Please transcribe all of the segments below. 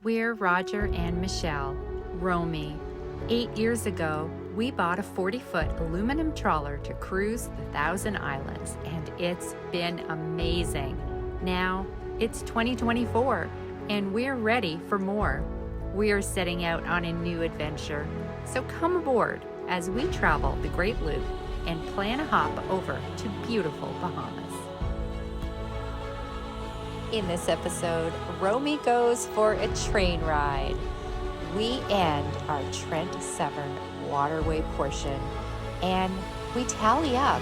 We're Roger and Michelle, Romy. 8 years ago, we bought a 40-foot aluminum trawler to cruise the Thousand Islands, and it's been amazing. Now, it's 2024, and we're ready for more. We're setting out on a new adventure, so come aboard as we travel the Great Loop and plan a hop over to beautiful Bahamas. In this episode, Romy goes for a train ride. We end our Trent Severn Waterway portion, and we tally up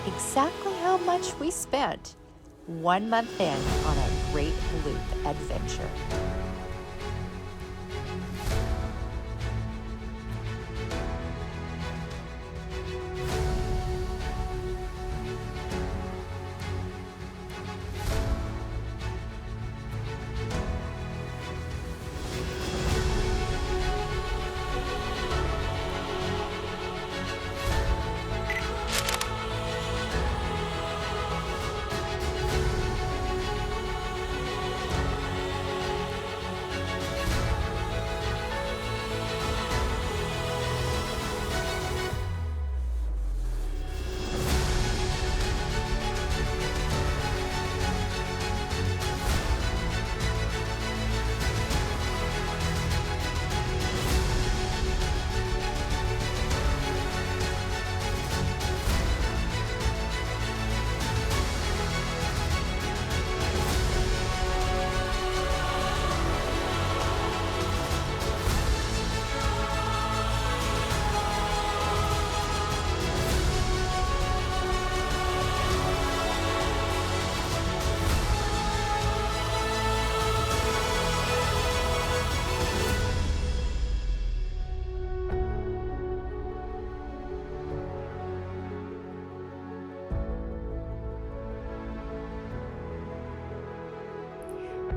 exactly how much we spent 1 month in on a Great Loop adventure.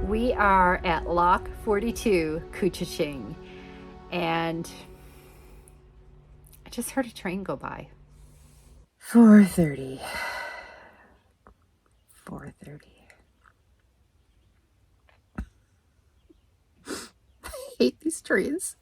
We are at Lock 42, Kuchaching, and I just heard a train go by. 4:30. 4:30. I hate these trains.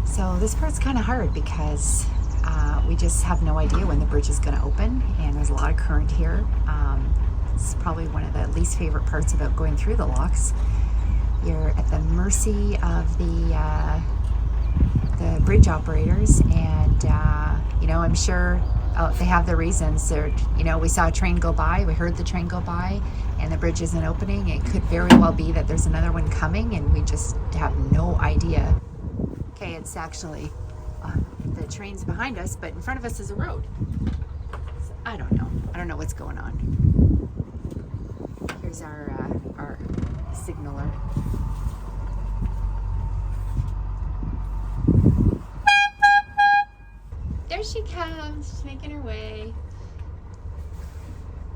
So this part's kind of hard because we just have no idea when the bridge is going to open, and there's a lot of current here. It's probably one of the least favorite parts about going through the locks. You're at the mercy of the bridge operators, and I'm sure they have their reasons. We saw a train go by, we heard the train go by, and the bridge isn't opening. It could very well be that there's another one coming, and we just have no idea. Okay, it's actually the train's behind us, but in front of us is a road. So I don't know. I don't know what's going on. Here's our signaler. There she comes. She's making her way.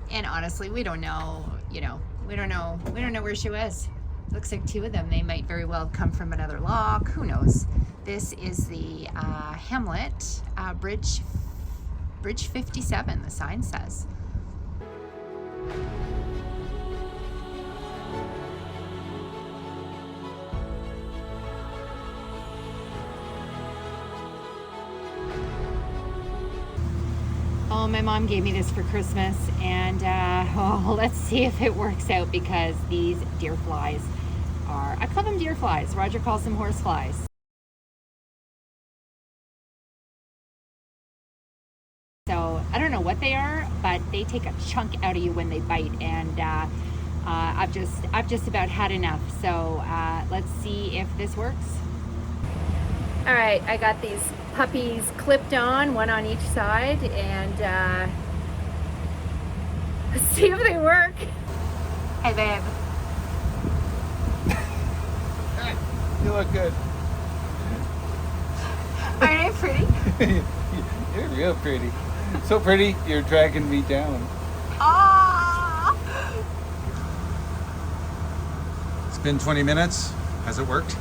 And honestly, we don't know. We don't know where she was. Looks like two of them. They might very well come from another lock. Who knows? This is the Hamlet Bridge 57, the sign says. Oh, my mom gave me this for Christmas, and let's see if it works out, because these deer flies I call them deer flies. Roger calls them horse flies. So I don't know what they are, but they take a chunk out of you when they bite, and I've just about had enough. So let's see if this works. All right, I got these puppies clipped on, one on each side, and let's see if they work. Hey, babe. You look good. Aren't I pretty? You're real pretty. So pretty, you're dragging me down. Oh! been 20 minutes. Has it worked?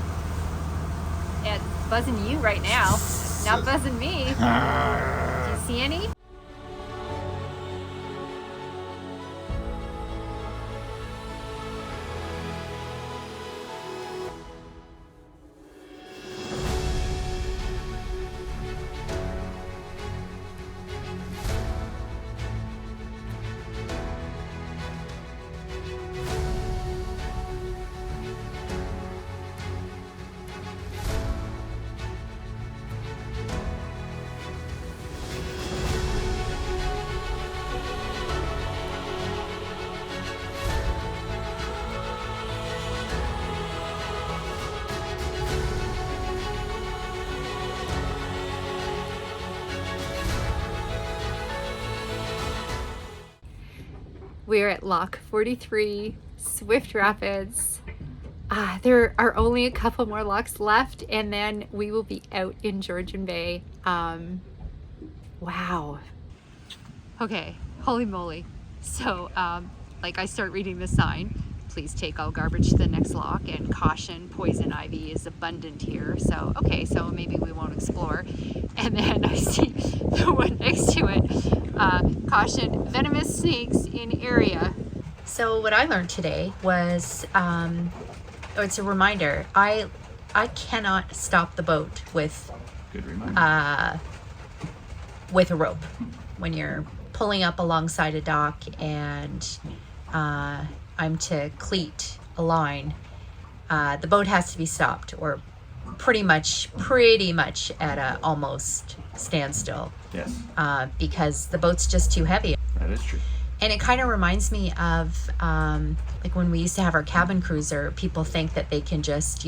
It's buzzing you right now, not buzzing me. Do you see any? We're at Lock 43, Swift Rapids. There are only a couple more locks left, and then we will be out in Georgian Bay. Wow. Okay, holy moly. So, I start reading the sign. Please take all garbage to the next lock, and caution, poison ivy is abundant here. So, okay, so maybe we won't explore. And then I see the one next to it, caution, venomous snakes in area. So what I learned today was, it's a reminder, I cannot stop the boat with, Good reminder. with a rope. When you're pulling up alongside a dock and I'm to cleat a line, the boat has to be stopped, or pretty much at a almost standstill. Yes. Because the boat's just too heavy. That is true. And it kind of reminds me of like when we used to have our cabin cruiser. People think that they can just,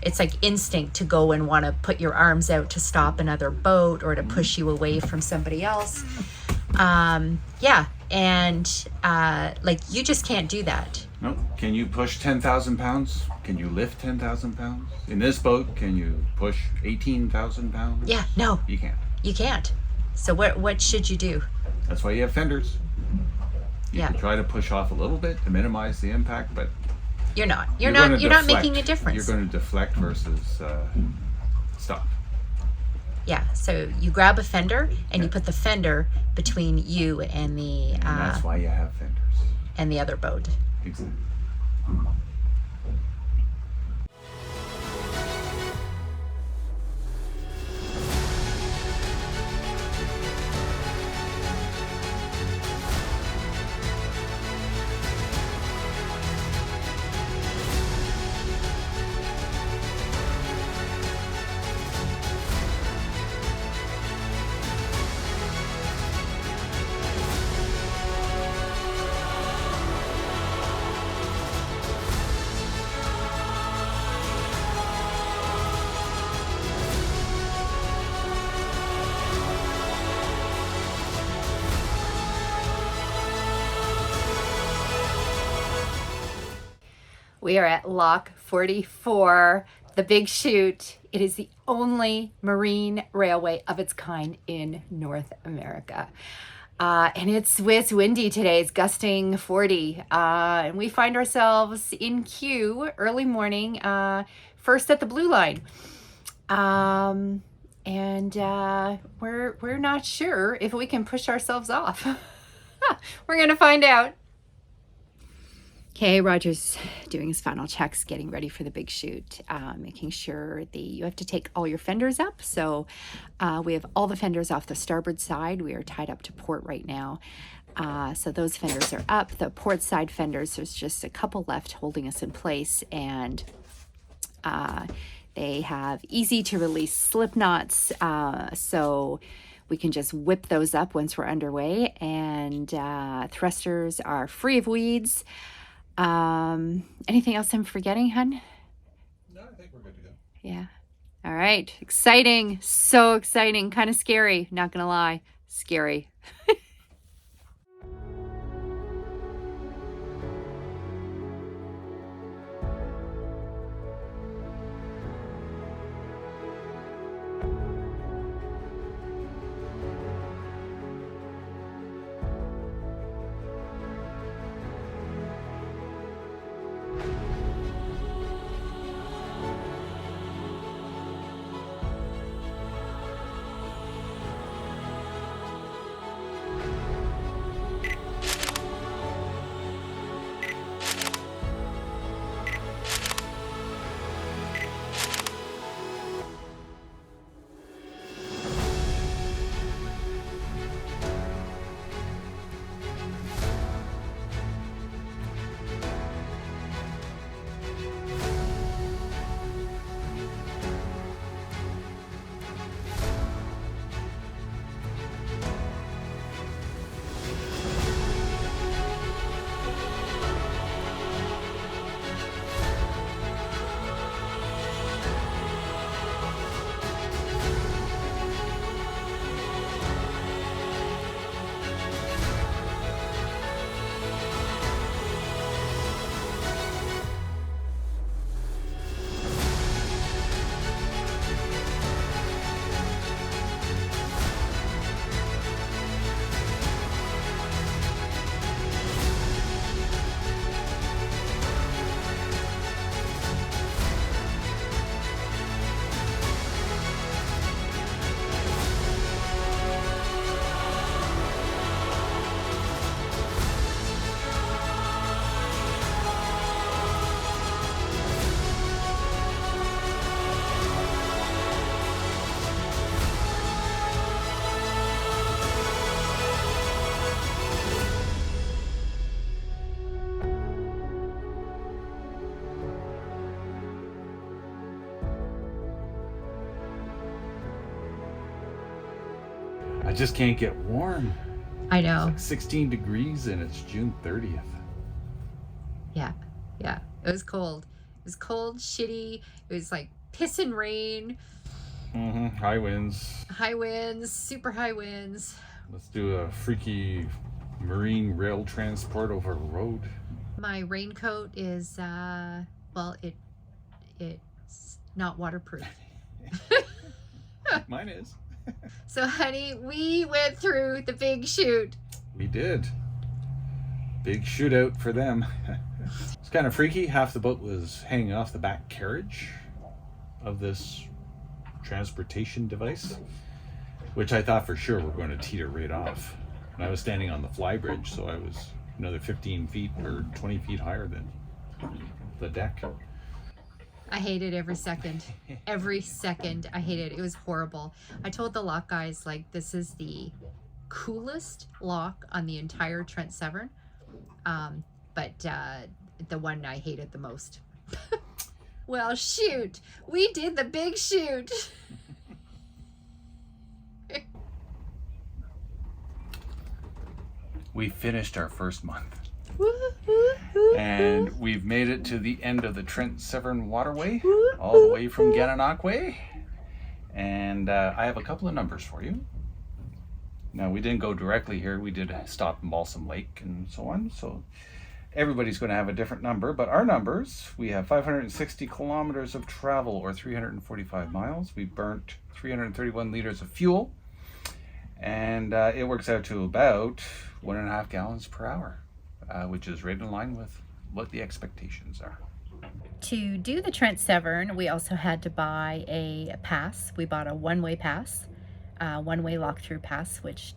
it's like instinct to go and want to put your arms out to stop another boat or to push you away from somebody else. Yeah, and you just can't do that. No. Can you push 10,000 pounds? Can you lift 10,000 pounds? In this boat, can you push 18,000 pounds? Yeah, no. You can't. You can't. So what should you do? That's why you have fenders. You Yeah. can try to push off a little bit to minimize the impact, but You're not gonna making a deflect. difference. You're going to deflect versus stop. Yeah, so you grab a fender and you put the fender between you and the And that's why you have fenders. and the other boat. Exactly. We are at Lock 44, the Big Chute. It is the only marine railway of its kind in North America. And it's windy today. It's gusting 40. And we find ourselves in queue early morning, first at the Blue Line. And we're not sure if we can push ourselves off. We're going to find out. Okay, Roger's doing his final checks, getting ready for the Big Chute, making sure you have to take all your fenders up. So we have all the fenders off the starboard side. We are tied up to port right now. So those fenders are up. The port side fenders, there's just a couple left holding us in place, and they have easy to release slip knots. So we can just whip those up once we're underway, and thrusters are free of weeds. Anything else I'm forgetting, hun? No, I think we're good to go. Yeah. All right. Exciting. So exciting. Kind of scary. Not gonna lie. Scary. I just can't get warm. I It's know. like 16 degrees and it's June 30th. Yeah. It was cold. It was cold, shitty. It was like piss and rain, High winds. high winds, super high winds. Let's do a freaky marine rail transport over a road. My raincoat is well, it's not waterproof. Mine is. So honey, we went through the Big Chute. We did. Big shootout for them. It's kind of freaky. Half the boat was hanging off the back carriage of this transportation device, which I thought for sure were going to teeter right off. And I was standing on the flybridge, so I was another 15 feet or 20 feet higher than the deck. I hated every second. Every second I hated it. It was horrible. I told the lock guys, like, this is the coolest lock on the entire Trent Severn. But the one I hated the most. Well, shoot. We did the Big Chute. We finished our first month. And we've made it to the end of the Trent Severn Waterway, all the way from Gananoque. And I have a couple of numbers for you. Now, we didn't go directly here. We did stop in Balsam Lake and so on. So everybody's going to have a different number. But our numbers, we have 560 kilometers of travel, or 345 miles. We burnt 331 liters of fuel. And it works out to about 1.5 gallons per hour, which is right in line with what the expectations are. To do the Trent Severn, we also had to buy a pass. We bought a one-way pass, one-way lock-through pass, which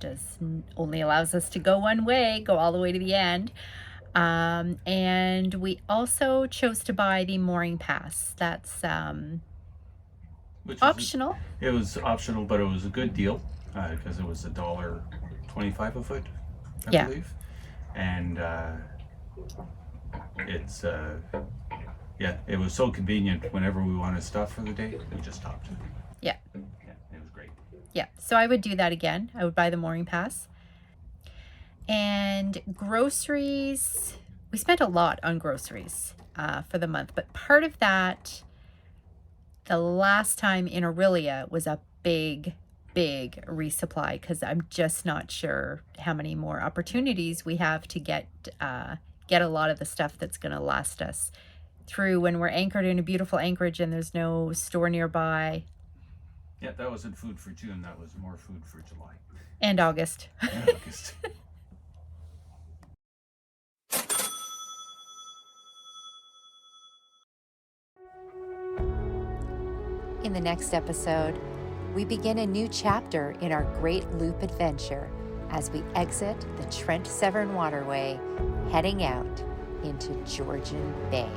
only allows us to go one way, go all the way to the end. And we also chose to buy the mooring pass. That's optional. It was optional, but it was a good deal because it was $1.25 a foot, I believe. And it's it was so convenient. Whenever we wanted stuff for the day, we just stopped. Yeah, it was great. Yeah, so I would do that again. I would buy the mooring pass. And groceries, we spent a lot on groceries for the month, but part of that, the last time in Aurelia, was a big resupply, because I'm just not sure how many more opportunities we have to get a lot of the stuff that's going to last us through when we're anchored in a beautiful anchorage and there's no store nearby. Yeah, that wasn't food for June. That was more food for July and August. And August. In the next episode, we begin a new chapter in our Great Loop adventure as we exit the Trent Severn Waterway, heading out into Georgian Bay.